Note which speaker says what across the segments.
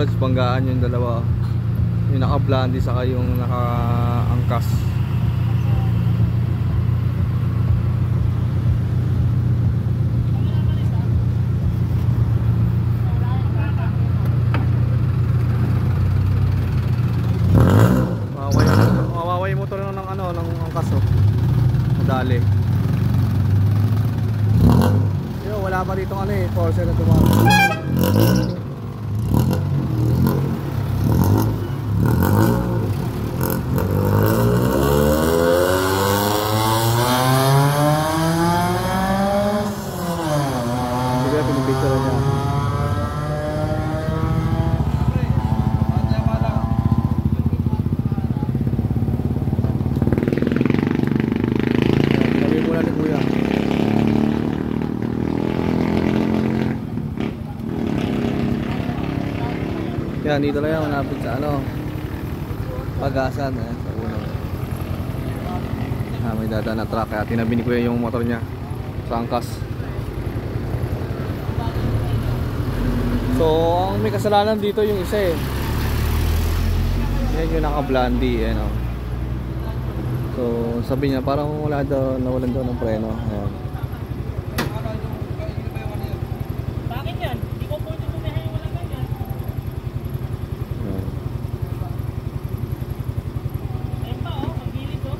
Speaker 1: lods, banggaan yung dalawa. Yung naka-blondie saka yung naka-angkas. Mawaway yung motor ng ano, ng angkas oh. Madali. Yo, wala pa dito ano eh, Porsche na tumawag. Sige, pinipicture niya. Tabi muna ni Kuya. Yan, dito na yan, malapit sa ano, Pag-asan sa uno. May dadaan na truck, kaya tinabi ni Kuya yung motor niya sa angkas. So, ang may kasalanan dito yung isa eh. Yan yung naka-blondie, ano. So, sabi niya parang nawalan daw ng preno. Ayan.
Speaker 2: Bakit yan? Hindi ko pwede tumihay yung walang ganyan. Ayun pa oh, magbilis oh.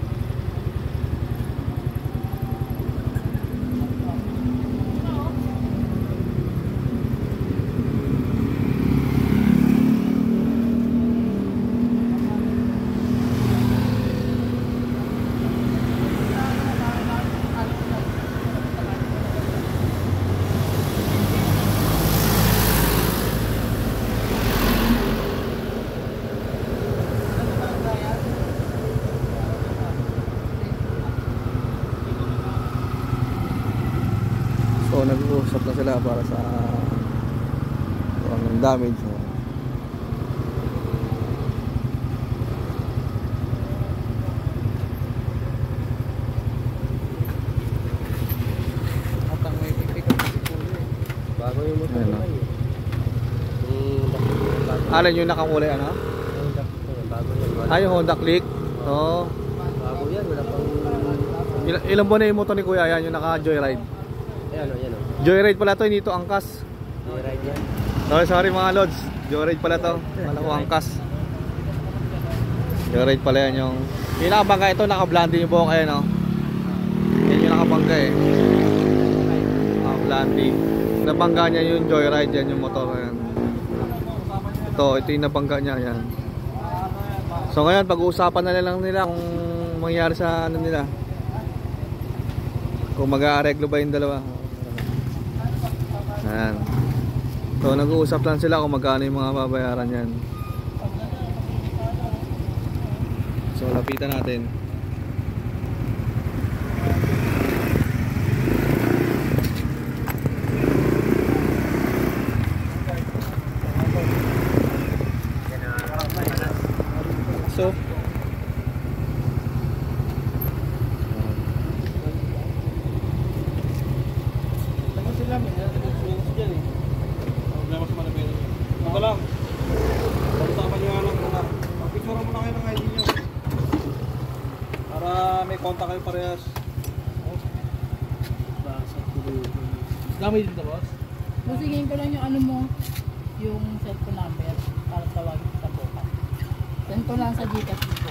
Speaker 1: So, nag-uusap na sila para sa damage.
Speaker 3: Bago yung motor na yun.
Speaker 1: Alin yung nakakulay ano?
Speaker 3: Bago yun.
Speaker 1: Yung Honda Click. Oo.
Speaker 3: Bago yan, wala pang...
Speaker 1: Ilang buwan na yung motor ni Kuya? Yan yung naka-joyride.
Speaker 3: Ayan o, yan o.
Speaker 1: Joyride pala to, hindi to angkas.
Speaker 3: Joyride yan.
Speaker 1: Sorry mga lods. Joyride pala to. Wala ko angkas. Joyride pala yan yung... Yung nakabangga ito, naka-blondie yung buhok ayan o. Yan yung nakabangga eh. Naka-blondie. Nabangga niya yung joyride, yan yung motor yan. Ito yung nabangga niya yan. So ngayon pag-uusapan na lang nila kung mangyari sa ano nila, kung mag-aareglo ba yung dalawa. Ayan. So nag-uusap lang sila kung magkano yung mga babayaran yan. So lapitan natin. So
Speaker 4: Ito lang. Pag-usapan nyo nga lang muna. Pag-picture muna kayo ng ID nyo. Para may contact kayo parehas. Dami dito boss?
Speaker 2: Busigin ko lang yung ano mo, yung cellphone number para tawagin sa bukas. Send ko lang sa Gcash ko.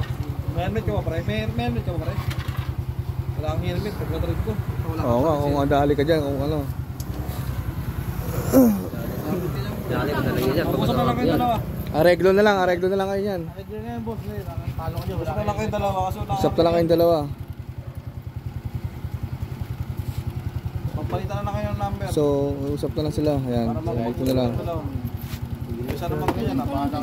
Speaker 4: May helmet ka ba pare? May helmet ka ba pare? Wala akong helmet pag madrid ko.
Speaker 1: oo nga, kung andali ka dyan, kung ano.
Speaker 3: Dali ko talaga yan.
Speaker 4: Pag-usap na lang kayo dalawa.
Speaker 1: Areglo na lang kayo yan.
Speaker 4: Arreglo na yan boss. Talo ko dyan. Usap na lang kayo dalawa.
Speaker 1: Usap na lang kayong dalawa.
Speaker 4: Magpalitan na kayo ng number.
Speaker 1: So, usap na lang sila. Ayan,
Speaker 4: Para
Speaker 1: so, ito na lang.
Speaker 4: Isa naman kayo. Napaka